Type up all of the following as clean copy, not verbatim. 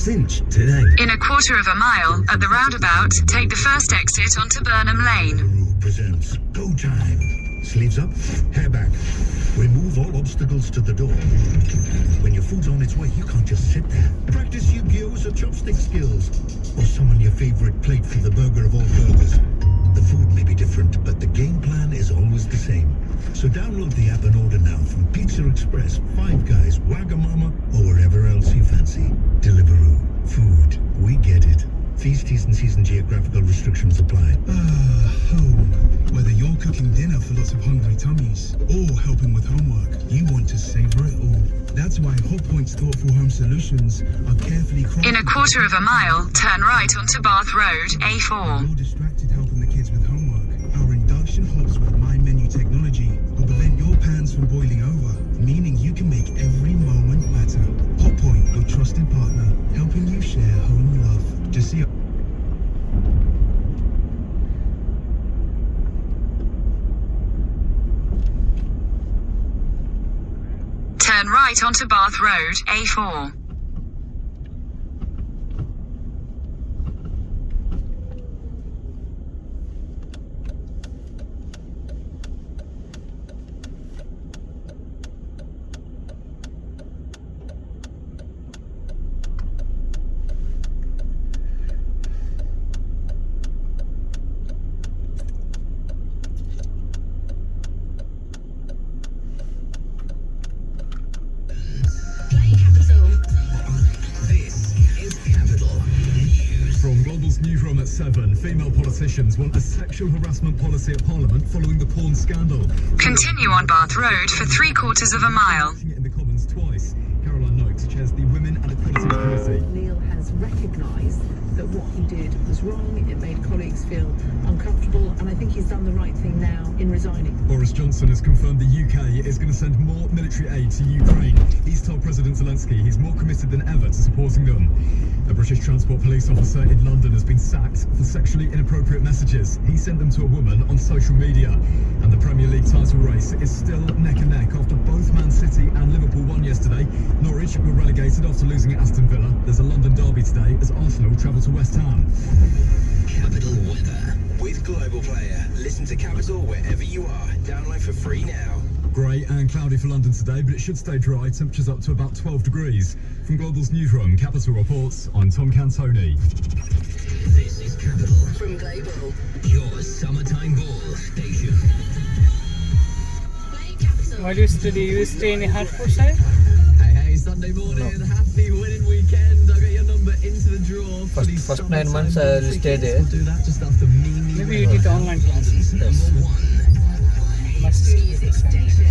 cinched today. In a quarter of a mile, at the roundabout, take the first exit onto Burnham Lane. Deliveroo presents Go Time. Sleeves up, hair back. Remove all obstacles to the door. When your food's on its way, you can't just sit there. Practice Yu-Gi-Oh's or chopstick skills. Or summon your favorite plate for the burger of all burgers. The food may be different, but the game plan is always the same. So download the app and order now from Pizza Express, Five Guys, Wagamama, or wherever else you fancy. Deliveroo. Food. We get it. Fees, T's and C's and geographical restrictions apply. Home. Whether you're cooking dinner for lots of hungry tummies or helping with homework, you want to savor it all. That's why Hotpoint's thoughtful home solutions are carefully crafted. In a quarter of a mile, turn right onto Bath Road, A4. If you're distracted helping the kids with homework, our induction hobs with My Menu technology will prevent your pans from boiling over, meaning you can make every moment better. Hotpoint, your trusted partner, helping you share home love. Just see. Turn right onto Bath Road, A4. Newsroom at 7. Female politicians want a sexual harassment policy at Parliament following the porn scandal. Continue on Bath Road for 3/4 of a mile. In the Commons twice. Caroline Noakes chairs the Women and Equality Committee. Neil has recognised that what he did was wrong. It made colleagues feel uncomfortable, and I think he's done the right thing now in resigning. Boris Johnson has confirmed the UK is going to send more military aid to Ukraine. He's told President Zelensky he's more committed than ever to supporting them. A British transport police officer in London has been sacked for sexually inappropriate messages. He sent them to a woman on social media. And the Premier League title race is still neck and neck after both Man City and Liverpool won yesterday. Norwich were relegated after losing at Aston Villa. There's a London derby today as Arsenal travel to West Ham. Capital Weather. With Global Player. Listen to Capital wherever you are. Download for free now. Grey and cloudy for London today, but it should stay dry. Temperatures up to about 12 degrees. From Global's newsroom, Capital Reports, I'm Tom Cantoni. This is Capital. From Global. Your summertime ball station. Why do you stay in Hertfordshire? Hey, Sunday morning. Happy winning weekend. I got your number into the draw. First 9 months I will stay there. We'll do that just after me. Maybe you did online classes. Number 1. Music station.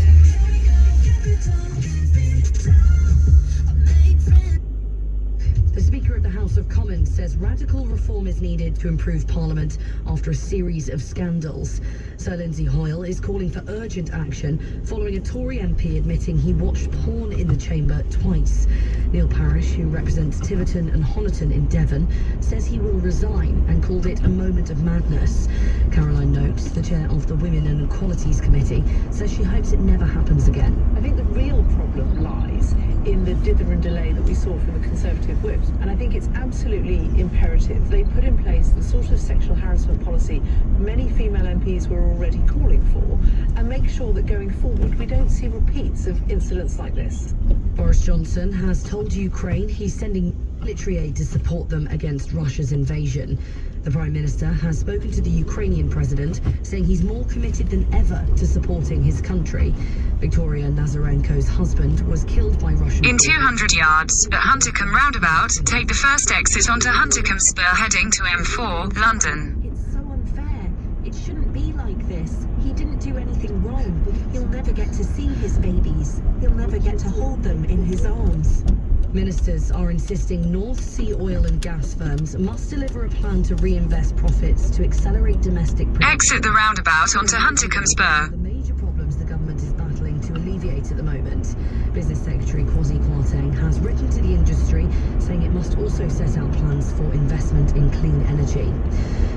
The Speaker of the House of Commons says radical reform is needed to improve Parliament after a series of scandals. Sir Lindsay Hoyle is calling for urgent action following a Tory MP admitting he watched porn in the chamber twice. Neil Parish, who represents Tiverton and Honiton in Devon, says he will resign and called it a moment of madness. Caroline Noakes, the chair of the Women and Equalities Committee, says she hopes it never happens again. I think the real problem lies in the dither and delay that we saw from the Conservative whips. And I think it's absolutely imperative they put in place the sort of sexual harassment policy many female MPs were already calling for, and make sure that going forward we don't see repeats of incidents like this. Boris Johnson has told Ukraine he's sending military aid to support them against Russia's invasion. The Prime Minister has spoken to the Ukrainian president, saying he's more committed than ever to supporting his country. Victoria Nazarenko's husband was killed by Russian... In 200 yards, at Huntercombe roundabout, take the first exit onto Huntercombe Spur heading to M4, London. It's so unfair. It shouldn't be like this. He didn't do anything wrong. He'll never get to see his babies. He'll never get to hold them in his arms. Ministers are insisting North Sea oil and gas firms must deliver a plan to reinvest profits to accelerate domestic production. Exit the roundabout onto Huntercombe Spur. The major problems the government is battling to alleviate at the moment. Business Secretary Kwasi Kwarteng has written to the industry saying it must also set out plans for investment in clean energy.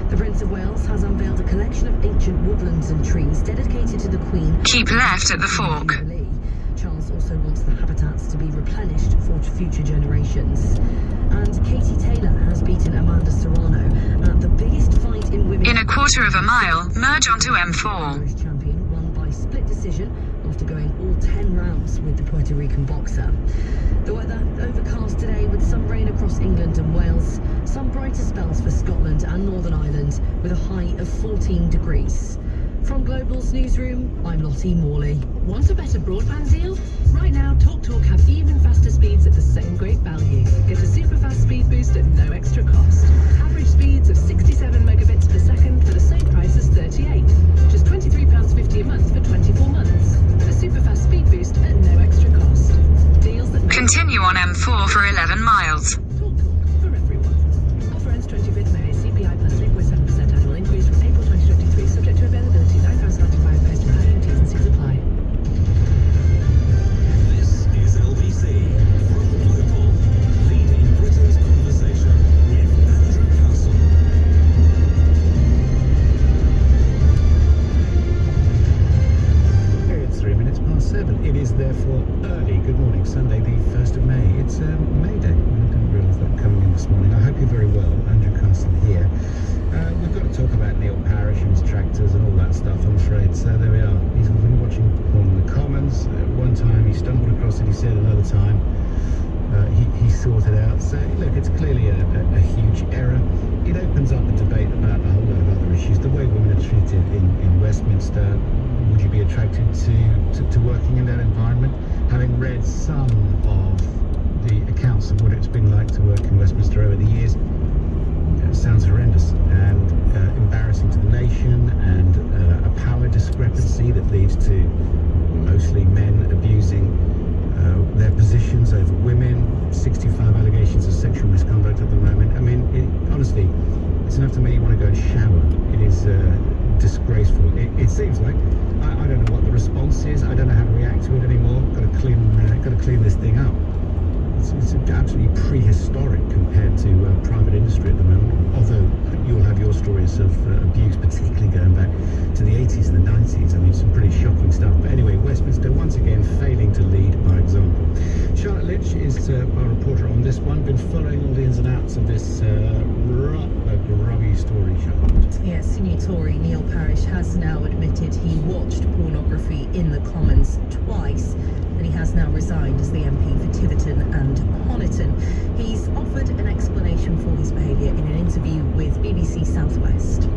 The Prince of Wales has unveiled a collection of ancient woodlands and trees dedicated to the Queen. Keep left at the fork. Charles also wants the habitats to be replenished for future generations. And quarter of a mile, merge onto M4. Irish champion won by split decision after going all 10 rounds with the Puerto Rican boxer. The weather overcast today with some rain across England and Wales, some brighter spells for Scotland and Northern Ireland with a high of 14 degrees. From Global's newsroom, I'm Lottie Morley. Want a better broadband deal? Right now, TalkTalk have even faster speeds at the same great value. Get a super fast speed boost at no extra cost. Average speeds of 67 megabits per second for the same price as 38. Just £23.50 a month for 24 months. A super fast speed boost at no extra cost. Deals that Continue on M4 for 11 miles. TalkTalk for everyone. Offer ends 25th May. CPI plus 3.7% annual increase from April 2023, subject to availability. £9,095 posted value. T's and C's apply. This is LBC from Global, leading Britain's conversation with Andrew Castle. It's 3 minutes past 7. It is therefore early. Good morning, Sunday the 1st of May. It's May Day. I didn't realise that coming in this morning. I hope you're very well. Andrew Castle here. We've got to talk about Neil Parish and his tractors and all that stuff, I'm afraid. So there we are. He's been watching porn in the Commons. One time he stumbled across it, he said another time. He sorted out. So look, it's clearly a huge error. It opens up a debate about a whole lot of other issues. The way women are treated in Westminster. Would you be attracted to working in that environment? Having read some of the accounts of what it's been like to work in Westminster over the years, it sounds horrendous and embarrassing to the nation, and a power discrepancy that leads to mostly men abusing their positions over women. 65 allegations of sexual misconduct at the moment. I mean, honestly, it's enough to make you want to go and shower. It is disgraceful. It seems like I don't know what the response is. I don't know how to react to it anymore. Got to clean this thing up. It's absolutely prehistoric compared to private industry at the moment. Although you'll have your stories of abuse, particularly going back to the 80s and the 90s. I mean, some pretty shocking stuff. But anyway, Westminster once again failing to lead by example. Charlotte Lynch is our reporter on this one. Been following all the ins and outs of this rather grubby story, Charlotte. Yes, senior Tory Neil Parish has now admitted he watched pornography in the Commons twice, and he has now resigned as the MP for Tiverton and Honiton. He's offered an explanation for his behaviour in an interview with BBC Southwest.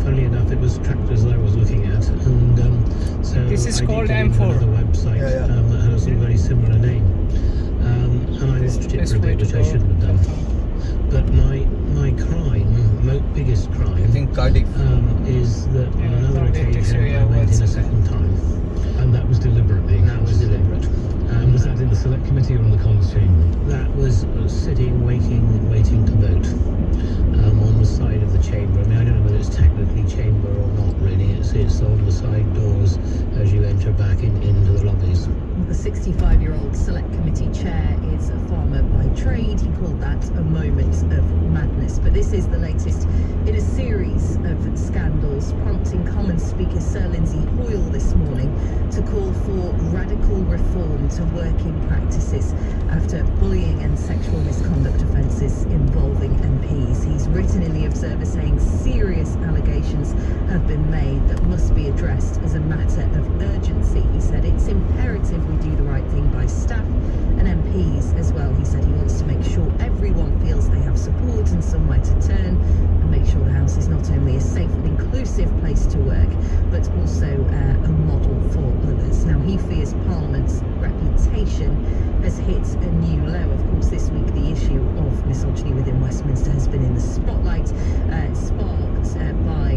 Funnily enough, it was tractors I was looking at, and so This is I called did M4. another website that had a sort of very similar name, and I watched it for a bit, which I shouldn't have done. But my crime, biggest crime, I think Cardiff. is that on another Cardiff, occasion yeah, I went in what's a it? second time, and that was deliberately. That was deliberate. Was that in the select committee or on the Commons chamber? That was sitting, waiting to vote on the side of the chamber. I mean, I don't know whether it's technically chamber or not really. It's on the side doors as you enter back into the lobbies. The 65-year-old select committee chair is a farmer by trade. He called that a moment of madness. But this is the latest in a series of scandals, prompting Commons Speaker Sir Lindsay Hoyle this morning to call for radical reform to working practices after bullying and sexual misconduct offences involving MPs. He's written in the Observer saying serious allegations have been made that must be addressed as a matter of urgency. He said it's imperative we do the right thing by staff and MPs as well. He said he wants to make sure everyone feels they have support and somewhere to turn, and make sure the House is not only a safe and inclusive place to work, but also a model for others. Now, he fears Parliament's reputation has hit a new low. Of course, this week the issue of misogyny within Westminster has been in the spotlight, sparked by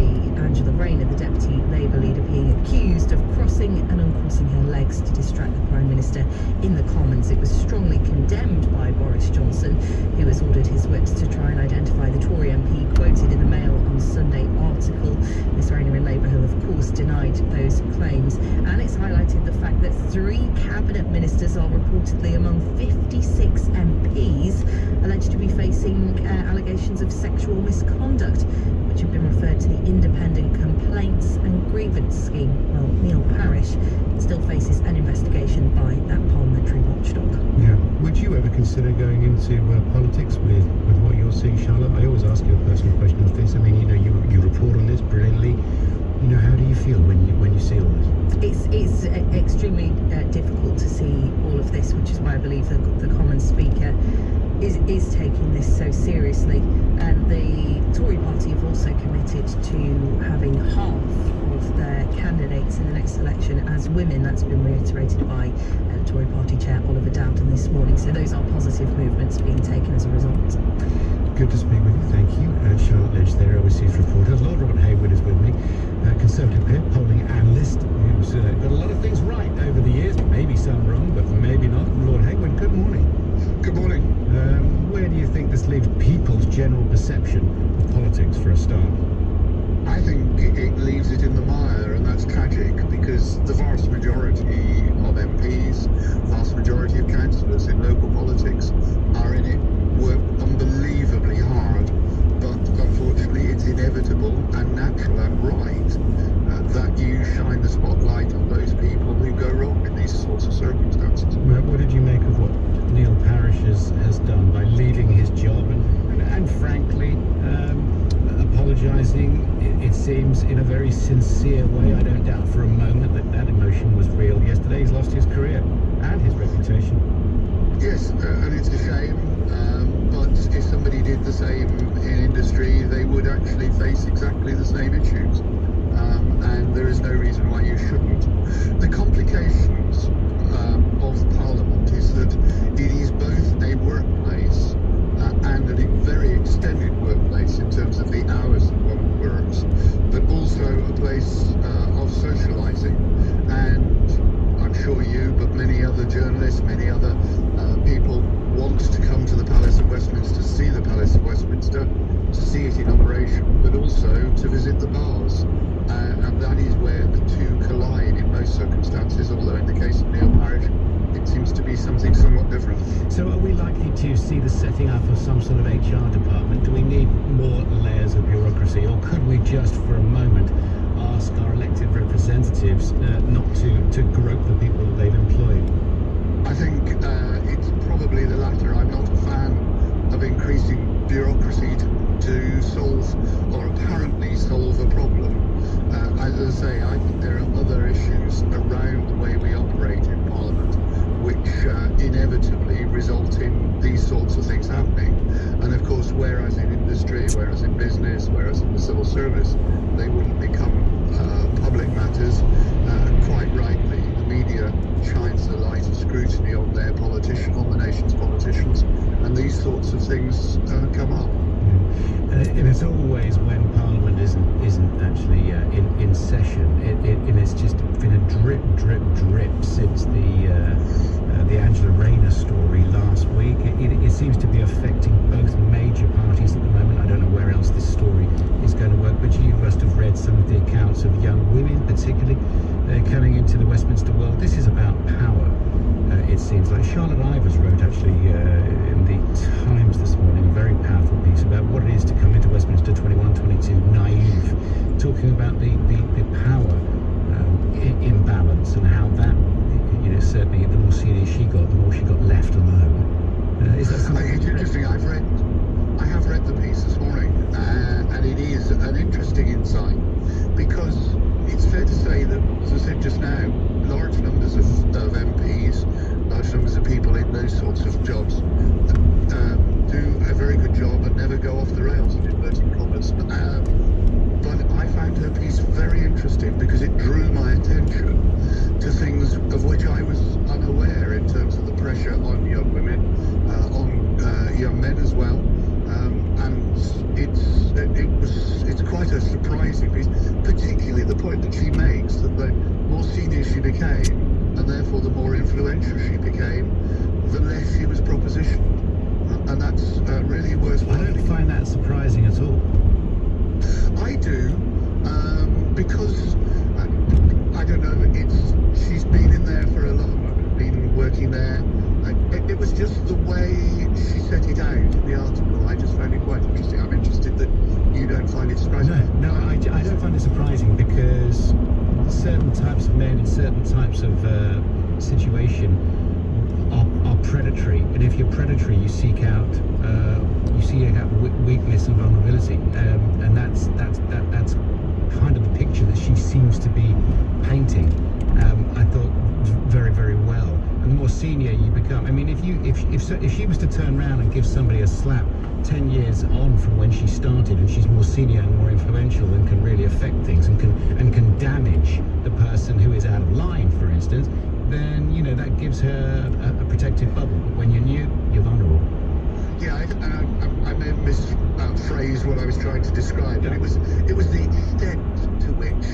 Angela Rayner, the Deputy Labour leader, being accused of crossing and uncrossing her legs to distract the Prime Minister in the Commons. It was strongly condemned by Boris Johnson, who has ordered his whips to try and identify the Tory MP quoted in the Mail on Sunday article. Ms Rayner and Labour have, of course, denied those claims, and it's highlighted the fact that 3 cabinet ministers are reportedly among 56 MPs alleged to be facing allegations of sexual misconduct, which have been referred to the Independent Complaints and Grievance Scheme. Well, Neil Parish still faces an investigation by that parliamentary watchdog. Yeah. Would you ever consider going into politics with what you're seeing, Charlotte? I always ask you a personal question of this. I mean, you know, you report on this brilliantly. How do you feel when you see all this? It's extremely difficult to see all of this, which is why I believe the Commons Speaker is taking this so seriously. And the Tory party have also committed to having half of their candidates in the next election as women. That's been reiterated by Tory party chair Oliver Dowden this morning. So those are positive movements being taken as a result. Good to speak with you, thank you. Charlotte Ledge there, overseas reporter. Lord Robert Hayward is with me, Conservative peer, polling analyst, who's got a lot of things right over the years, maybe some wrong, but maybe not. Lord Hayward, good morning. Good morning. Where do you think this leaves people's general perception of politics for a start? I think it leaves it in the mire, and that's tragic because the vast majority of MPs, vast majority of councillors in local politics are in it, work unbelievably hard, but unfortunately it's inevitable and natural and right that you shine the spotlight on those people who go wrong in these sorts of circumstances. Well, what did you make of what Neil Parish has done by leaving his job and frankly apologising, it seems, in a very sincere way? I don't doubt for a moment that emotion was real. Yesterday he's lost his career and his reputation. Yes, and it's a shame, but if somebody did the same in industry, they would actually face exactly the same issues, and there is no reason why you shouldn't. The complications of Parliament is that it is both a workplace and a very extended workplace in terms of the hours that one works, but also a place of socialising. And I'm sure you, but many other journalists, many other people want to come to the Palace of Westminster, to see the Palace of Westminster, to see it in operation, but also to visit the bars. And that is where the two collide in most circumstances, although in the case of Neil Parish, it seems to be something somewhat different. So are we likely to see the setting up of some sort of HR department? Do we need more layers of bureaucracy, or could we just for a moment ask our elected representatives not to grope the people that they've employed? I think it's probably the latter. I'm not a fan of increasing bureaucracy to solve or apparently solve a problem. As I say, I think there are other issues around the way we operate in Parliament which inevitably result in these sorts of things happening. And of course, whereas in industry, whereas in business, whereas in the civil service, they wouldn't become public matters, quite rightly, the media shines the light of scrutiny on their politicians, on the nation's politicians, and these sorts of things come up. And it's always when Parliament isn't actually in session. And it's just been a drip since the Angela Rayner story last week. It seems to be affecting both major parties at the moment. I don't know where else this story is going to work, but you must have read some of the accounts of young women, particularly coming into the Westminster world. This is about power. It seems like Charlotte Ivers wrote actually in the Times this morning a very powerful piece about what it is to come into Westminster 21-22 naive, talking about the power imbalance and how that, certainly the more senior she got, the more she got left alone. Is that something? It's interesting. I have read the piece this morning, and it is an interesting insight because it's fair to say that, as I said just now, large numbers of MPs, large numbers of people in those sorts of jobs do a very good job and never go off the rails, in inverted commas. But I found her piece very interesting because it drew my attention to things of which I was unaware in terms of the pressure on young women, on young men as well. And it's quite a surprising piece, particularly the point that she makes that the more senior she became, and therefore the more influential she became, the less she was propositioned. And that's really worthwhile. I don't find that surprising at all. I do, because I don't know. She's been in there for a long, been working there. It was just the way she set it out in the article. I just found it quite interesting. I'm interested that you don't find it surprising. No, I don't find it surprising because certain types of men in certain types of situation are predatory, and if you're predatory, you seek out weakness and vulnerability, and that's kind of the picture that she seems to be painting, I thought very, very well. And the more senior you become, I mean, if she was to turn around and give somebody a slap 10 years on from when she started, and she's more senior and more influential and can really affect things and can damage the person who is out of line, for instance, then, you know, that gives her a protective bubble. But when you're new, you're vulnerable. Yeah, I may have misphrased what I was trying to describe, and it was the extent to which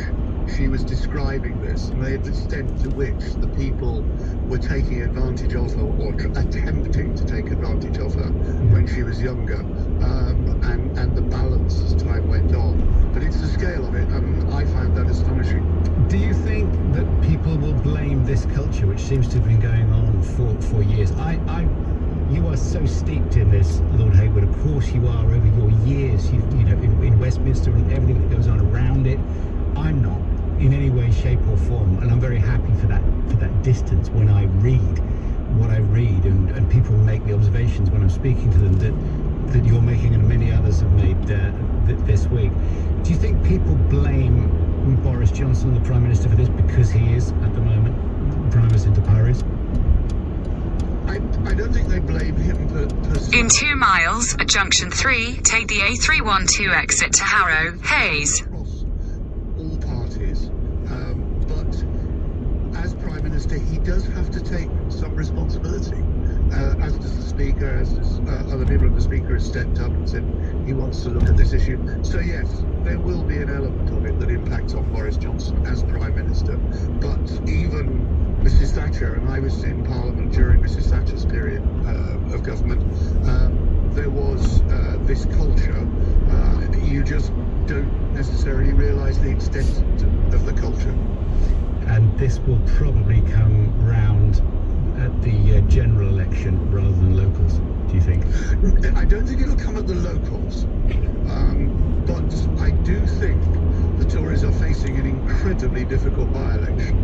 she was describing this, and the extent to which the people were taking advantage of her or attempting to take advantage of her when she was younger, and the balance as time went on. But it's the scale of it, and I found that astonishing. Do you think that people will blame this culture, which seems to have been going on for years? You are so steeped in this, Lord Hayward. Of course you are. Over your years, you know, in Westminster and everything that goes on around it. I'm not in any way, shape, or form, and I'm very happy for that distance when I read what I read, and people make the observations when I'm speaking to them that you're making and many others have made this week. Do you think people blame Boris Johnson, the Prime Minister, for this because he is at the moment primus inter pares? I don't think they blame him per se. In 2 miles, at junction 3, take the A312 exit to Harrow, Hayes. Across all parties, but as Prime Minister, he does have to take some responsibility. As does the Speaker, as does other people, and the Speaker has stepped up and said he wants to look at this issue. So yes, there will be an element of it that impacts on Boris Johnson as Prime Minister. But even Mrs Thatcher, and I was in Parliament during Mrs Thatcher's period of government, there was this culture. You just don't necessarily realise the extent of the culture. And this will probably come round at the general election rather than locals, do you think? I don't think it'll come at the locals, but I do think the Tories are facing an incredibly difficult by-election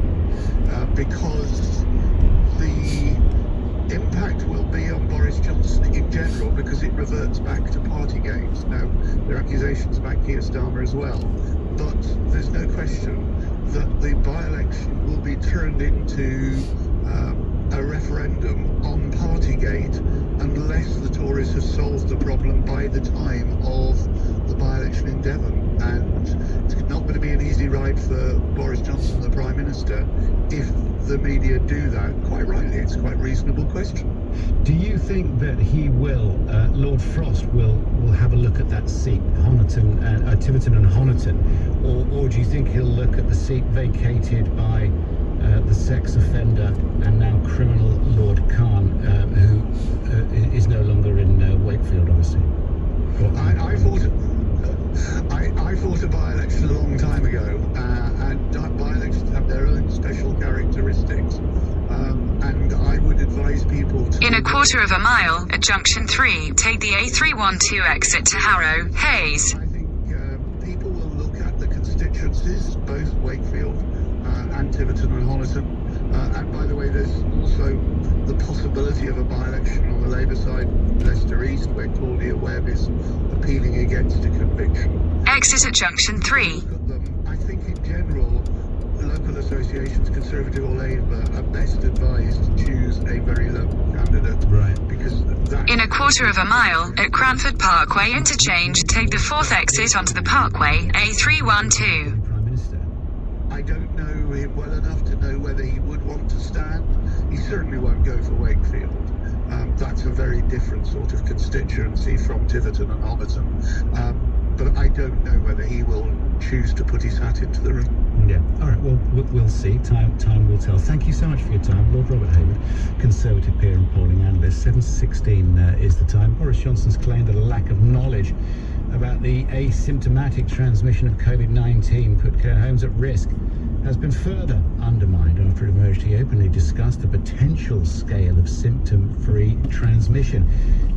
because the impact will be on Boris Johnson in general because it reverts back to Partygate. Now, there are accusations about Keir Starmer as well, but there's no question that the by-election will be turned into a referendum on Partygate unless the Tories have solved the problem by the time of the by-election in Devon. And it's not going to be an easy ride for Boris Johnson, the Prime Minister, if the media do that. Quite rightly, it's quite a reasonable question. Do you think that he will, Lord Frost will have a look at that seat, Tiverton and Honiton, or do you think he'll look at the seat vacated by the sex offender and now criminal Lord Khan, who is no longer in Wakefield, obviously? I fought a by-election a long time ago, and by-elections have their own special characteristics, and I would advise people to... In a quarter of a mile, at junction 3, take the A312 exit to Harrow, Hayes. I think people will look at the constituencies, both Wakefield and Tiverton and Honiton. And by the way, there's also the possibility of a by-election on the Labour side, Leicester East, where Claudia Webb is appealing against a conviction. Exit at junction 3. I think in general, local associations, Conservative or Labour, are best advised to choose a very local candidate. Right. Because that... In a quarter of a mile, at Cranford Parkway interchange, take the 4th exit onto the Parkway, A312. I don't know him well enough to know whether he would want to stand. He certainly won't go for Wakefield. That's a very different sort of constituency from Tiverton and Honiton. But I don't know whether he will choose to put his hat into the ring. Yeah. All right. Well, we'll see. Time will tell. Thank you so much for your time, Lord Robert Hayward, Conservative peer and polling analyst. 7:16 is the time. Boris Johnson's claimed that a lack of knowledge about the asymptomatic transmission of COVID-19 put care homes at risk has been further undermined after it emerged he openly discussed the potential scale of symptom-free transmission.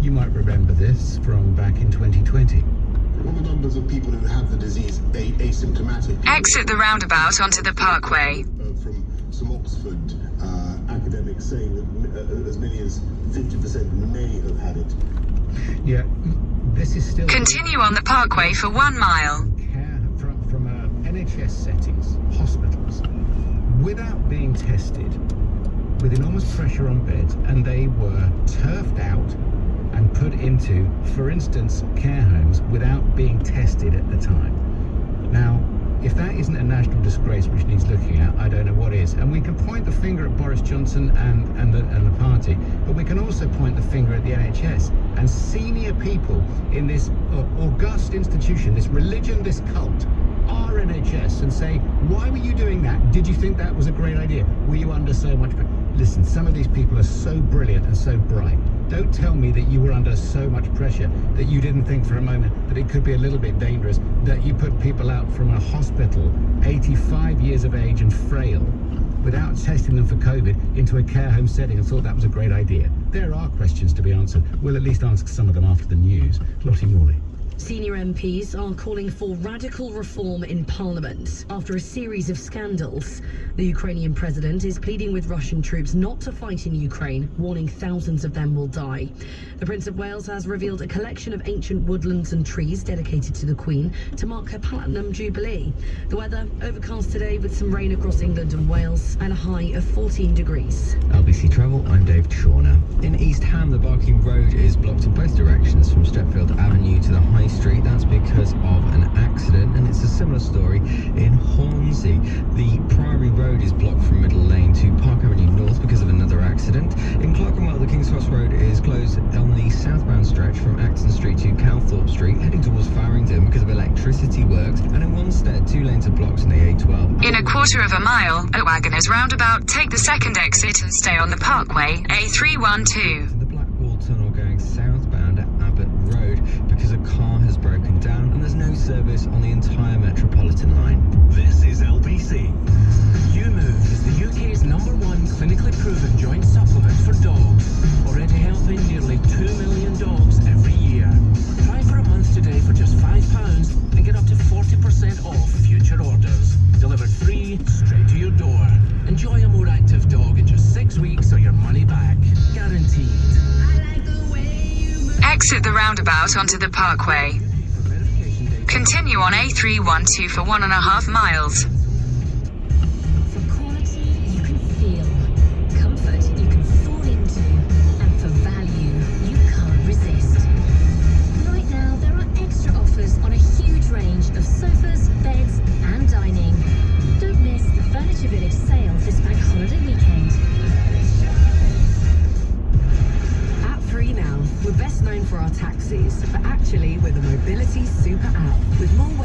You might remember this from back in 2020. What are the numbers of people who have the disease asymptomatic? Exit the roundabout onto the Parkway. From some Oxford academics saying that as many as 50% may have had it. Yeah, this is still... Continue on the Parkway for 1 mile. From an NHS settings, hospitals, without being tested, with enormous pressure on beds, and they were turfed out and put into, for instance, care homes without being tested at the time. Now, if that isn't a national disgrace which needs looking at, I don't know what is. And we can point the finger at Boris Johnson and the party, but we can also point the finger at the NHS and senior people in this august institution, this religion, this cult, our NHS, and say, why were you doing that? Did you think that was a great idea? Were you under so much pressure? Listen, some of these people are so brilliant and so bright. Don't tell me that you were under so much pressure that you didn't think for a moment that it could be a little bit dangerous, that you put people out from a hospital, 85 years of age and frail, without testing them for COVID, into a care home setting and thought that was a great idea. There are questions to be answered. We'll at least ask some of them after the news. Lottie Morley. Senior MPs are calling for radical reform in Parliament after a series of scandals. The Ukrainian president is pleading with Russian troops not to fight in Ukraine, warning thousands of them will die. The Prince of Wales has revealed a collection of ancient woodlands and trees dedicated to the Queen to mark her Platinum Jubilee. The weather overcast today with some rain across England and Wales and a high of 14 degrees. LBC Travel, I'm Dave Chawner. In East Ham, the Barking Road is blocked in both directions from Stretfield Avenue to the High Street. That's because of an accident, and it's a similar story in Hornsey. The Priory Road is blocked from Middle Lane to Park Avenue North because of another accident. In Clerkenwell, the King's Cross Road is closed on the southbound stretch from Acton Street to Calthorpe Street, heading towards Farringdon because of electricity works. And in Wanstead, 2 lanes are blocked on the A12. In a quarter of a mile at Wagoners Roundabout, take the second exit and stay on the Parkway, A312. The Blackwall Tunnel going southbound at Abbott Road because a car has broken down and there's no service on the entire Metropolitan line. This is LBC. UMove is the UK's #1 clinically proven joint supplement for dogs, already helping nearly 2 million dogs every year. Try for a month today for just £5 and get up to 40% off future orders. Delivered free, straight to your door. Enjoy a more active dog in just 6 weeks or your money back. Guaranteed. Exit the roundabout onto the Parkway. Continue on A312 for 1.5 miles. For quality you can feel, comfort you can fall into, and for value you can't resist. Right now there are extra offers on a huge range of sofas, beds and dining. Don't miss the Furniture Village sale this bank holiday weekend. At Free Now, we're best known for our taxis, but actually we're the mobility super app.